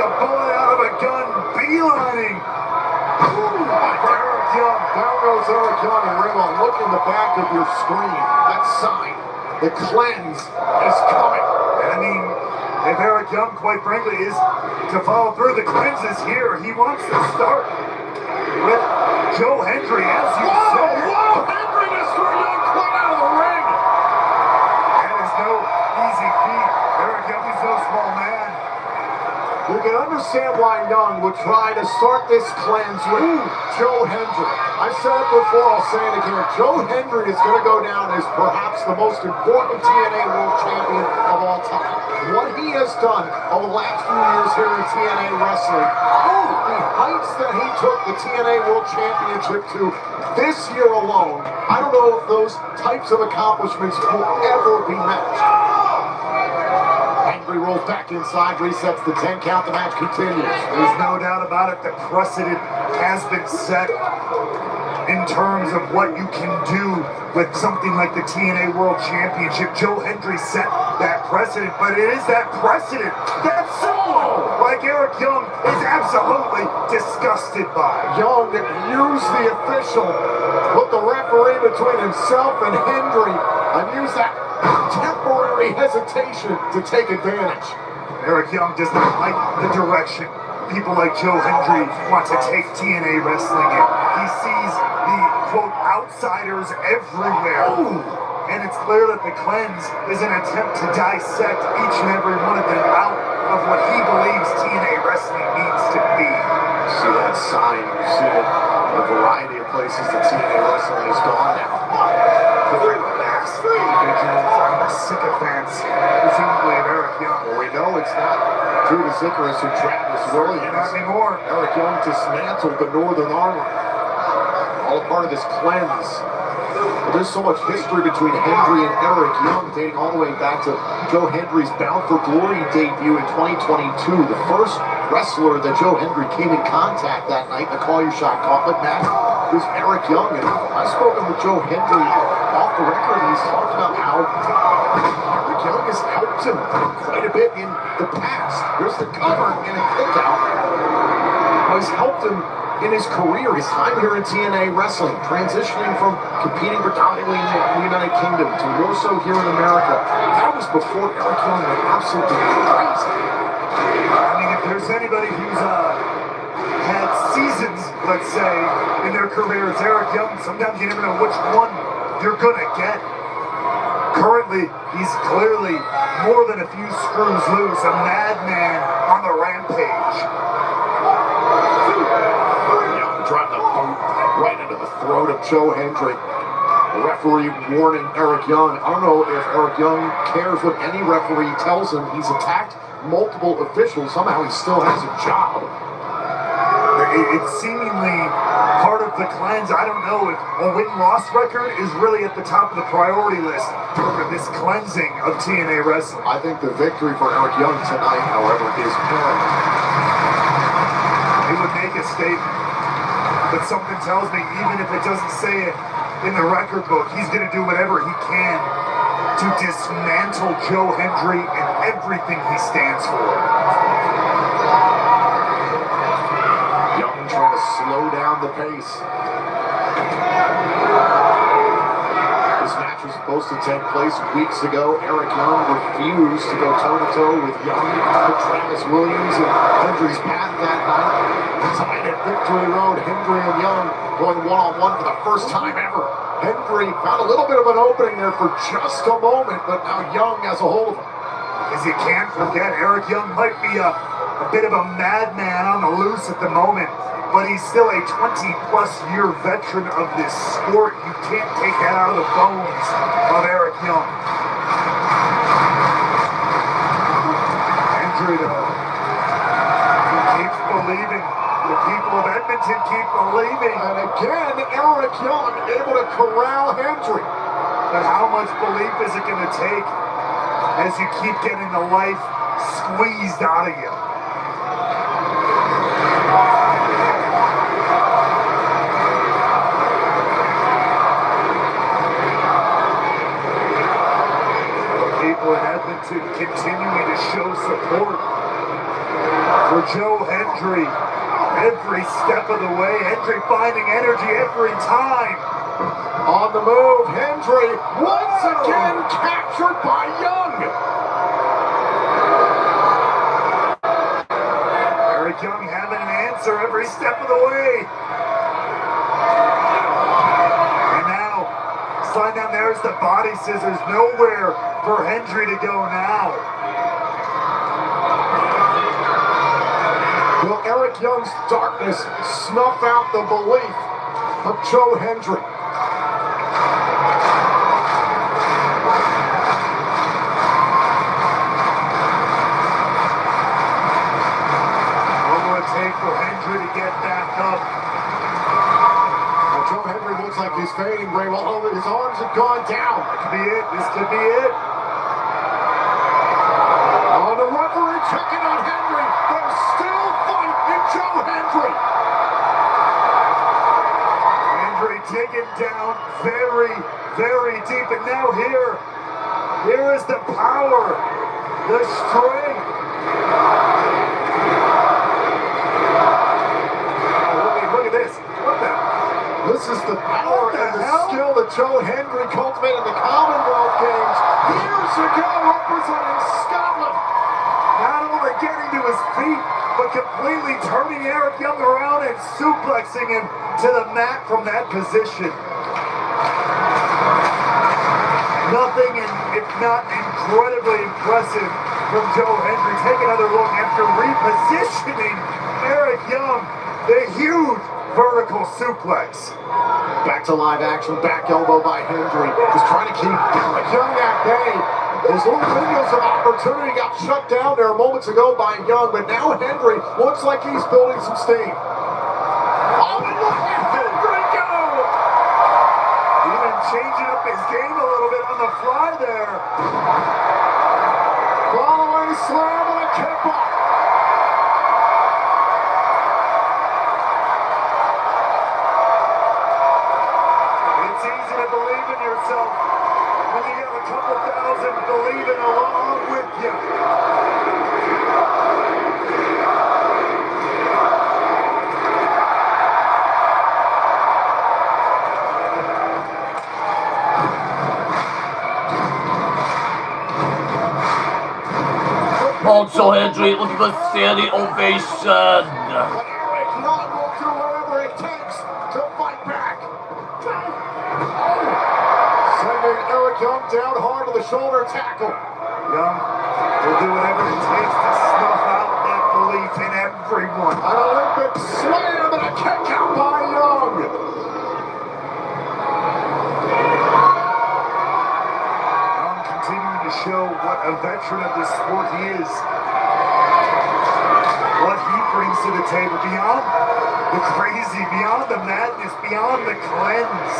a bullet out of a gun, beelining. Eric Young. Down goes Eric Young, and Raymond, look in the back of your screen. That sign, the cleanse is coming. I mean, if Eric Young, quite frankly, is to follow through, the cleanse is here. He wants to start with Joe Hendry, as you said. Whoa! Hendry just threw Young clean out of the ring. That is no easy feat. Eric Young is no small man. You can understand why Young would try to start this cleanse with Joe Hendry. I said it before, I'll say it again. Joe Hendry is going to go down as perhaps the most important TNA World Champion of all time. What he has done over the last few years here in TNA Wrestling, the heights that he took the TNA World Championship to this year alone, I don't know if those types of accomplishments will ever be matched. Hendry rolls back inside, resets the 10 count, the match continues. There's no doubt about it, the precedent has been set in terms of what you can do with something like the TNA World Championship. Joe Hendry set that precedent, but it is that precedent that someone like Eric Young is absolutely disgusted by. Young used the official, put the referee between himself and Hendry, and used that temporary hesitation to take advantage. Eric Young does not like the direction people like Joe Hendry want to take TNA wrestling in. He sees the, quote, outsiders everywhere. And it's clear that the cleanse is an attempt to dissect each and every one of them out of what he believes TNA wrestling needs to be. You see that sign, you see it in a variety of places that TNA wrestling has gone now. I'm sycophants, presumably of Eric Young. Well, we know it's not Judas Icarus and Travis Williams. Not anymore. Eric Young dismantled the Northern Armor. All a part of this cleanse. But there's so much history between Hendry and Eric Young, dating all the way back to Joe Hendry's Bound for Glory debut in 2022. The first wrestler that Joe Hendry came in contact that night in the Call Your Shot Gauntlet match was Eric Young. And I've spoken with Joe Hendry off the record, and he's talked about how Eric Young has helped him quite a bit in the past. There's the cover and a kick out. He's helped him in his career, his time here in TNA Wrestling, transitioning from competing predominantly in the United Kingdom to more so here in America. That was before Eric Young went absolutely crazy. I mean, if there's anybody who's had seasons, let's say, in their career, it's Eric Young. Sometimes you never know which one you're gonna get. Currently, he's clearly more than a few screws loose, a madman on the rampage. Driving the boot right into the throat of Joe Hendry. The referee warning Eric Young. I don't know if Eric Young cares what any referee tells him. He's attacked multiple officials. Somehow he still has a job. It's seemingly part of the cleanse. I don't know if a win-loss record is really at the top of the priority list for this cleansing of TNA wrestling. I think the victory for Eric Young tonight, however, is paramount. He would make a statement. But something tells me, even if it doesn't say it in the record book, he's going to do whatever he can to dismantle Joe Hendry and everything he stands for. Young trying to slow down the pace. This match was supposed to take place weeks ago. Eric Young refused to go toe-to-toe with Young, Travis Williams, and Hendry's path that night. Tied at Victory Road, Hendry and Young going one-on-one for the first time ever. Hendry found a little bit of an opening there for just a moment, but now Young has a hold of him. As you can't forget, Eric Young might be a bit of a madman on the loose at the moment, but he's still a 20-plus year veteran of this sport. You can't take that out of the bones of Eric Young. Hendry, though, he keeps believing. The people of Edmonton keep believing. And again, Eric Young able to corral Hendry. But how much belief is it going to take as you keep getting the life squeezed out of you? The people in Edmonton continuing to show support for for Joe Hendry. Every step of the way, Hendry finding energy every time. On the move, Hendry once again captured by Young. Eric Young having an answer every step of the way. And now, slide down, there's the body scissors. Nowhere for Hendry to go now. Will Eric Young's darkness snuff out the belief of Joe Hendry? What will it take for Hendry to get back up? Well, Joe Hendry looks like he's fading, Ray. Well, his arms have gone down. That could be it. This could be it. Oh, the referee checking on Hendry. There's still fight in Joe Hendry. Hendry digging down very, very deep. And now here is the power, the strength. Oh, look at this. What the? This is the power and the skill that Joe Hendry cultivated in the Commonwealth Games years ago, representing Scotland. Not only getting to his feet, but completely turning Eric Young around and suplexing him to the mat from that position. Nothing, if not incredibly impressive from Joe Hendry. Take another look after repositioning Eric Young. The huge vertical suplex. Back to live action, back elbow by Hendry. He's trying to keep Eric Young at bay. His little windows of opportunity got shut down there moments ago by Young, but now Hendry looks like he's building some steam. Oh, and look at Hendry go! Even changing up his game a little bit on the fly there. Following slam and a kick off. It's easy to believe in yourself when you have a couple thousand believing along with you. Also, Hendry looking for a standing ovation. But Eric Young will do whatever it takes to fight back. Sending Eric Young down hard to the shoulder tackle. Young will do whatever it takes to snuff out that belief in everyone. An Olympic slam and a kick out by Young. Young continuing to show what a veteran of this sport he is. What he brings to the table beyond the crazy, beyond the madness, beyond the cleanse.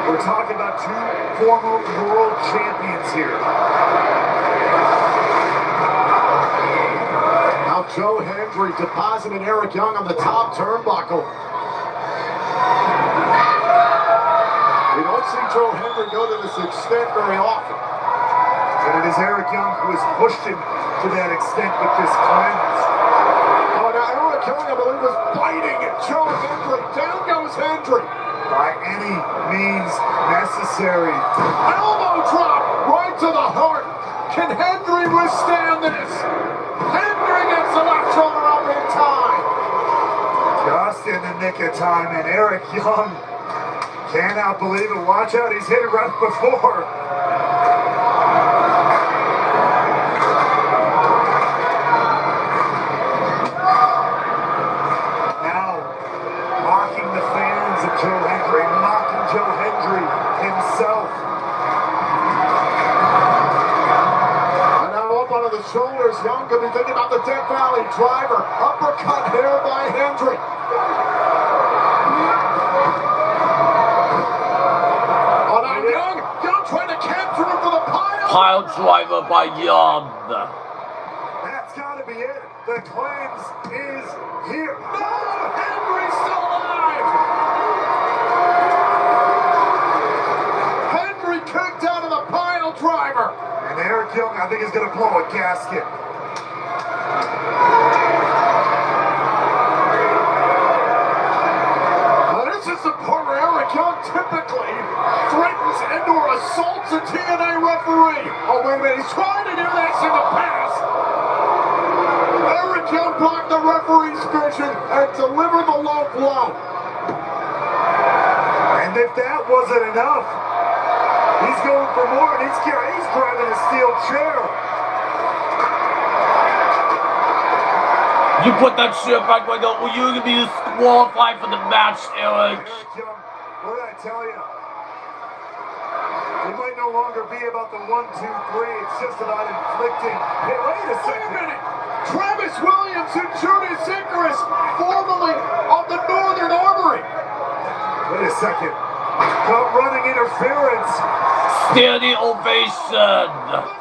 We're talking about two former world champions here. Now Joe Hendry depositing Eric Young on the top turnbuckle. We don't see Joe Hendry go to this extent very often. But it is Eric Young who has pushed him to that extent with this cleanse. Oh, now Eric Young, I believe, was biting at Joe Hendry. Down goes Hendry. By any means necessary. Elbow drop right to the heart. Can Hendry withstand this? Hendry gets the left shoulder up in time. Just in the nick of time, and Eric Young cannot believe it. Watch out, he's hit it right before. Now, mocking the fans of Joe Hendry, mocking Joe Hendry himself. And now up onto the shoulders, Young could be thinking about the Death Valley driver. Uppercut here by Hendry. Oh, now Young trying to capture him for the pile. Pile driver by Young. That's gotta be it. The cleanse is here. No, Hendry's still alive. Hendry kicked out of the pile driver. And Eric Young, I think, is going to blow a gasket. Young typically threatens and/or assaults a TNA referee. Oh, wait a minute, he's trying to do this in the past. Eric Young blocked the referee's vision and delivered the low blow. And if that wasn't enough, he's going for more, and he's grabbing a steel chair. You put that shit back right now, or you're gonna be disqualified for the match, Eric. Eric Young, what did I tell you? It might no longer be about the 1, 2, 3. It's just about inflicting. Hey, wait a second. Minute. Travis Williams and Judas Icarus, formerly of the Northern Armory. Wait a second. Got running interference. Standing ovation.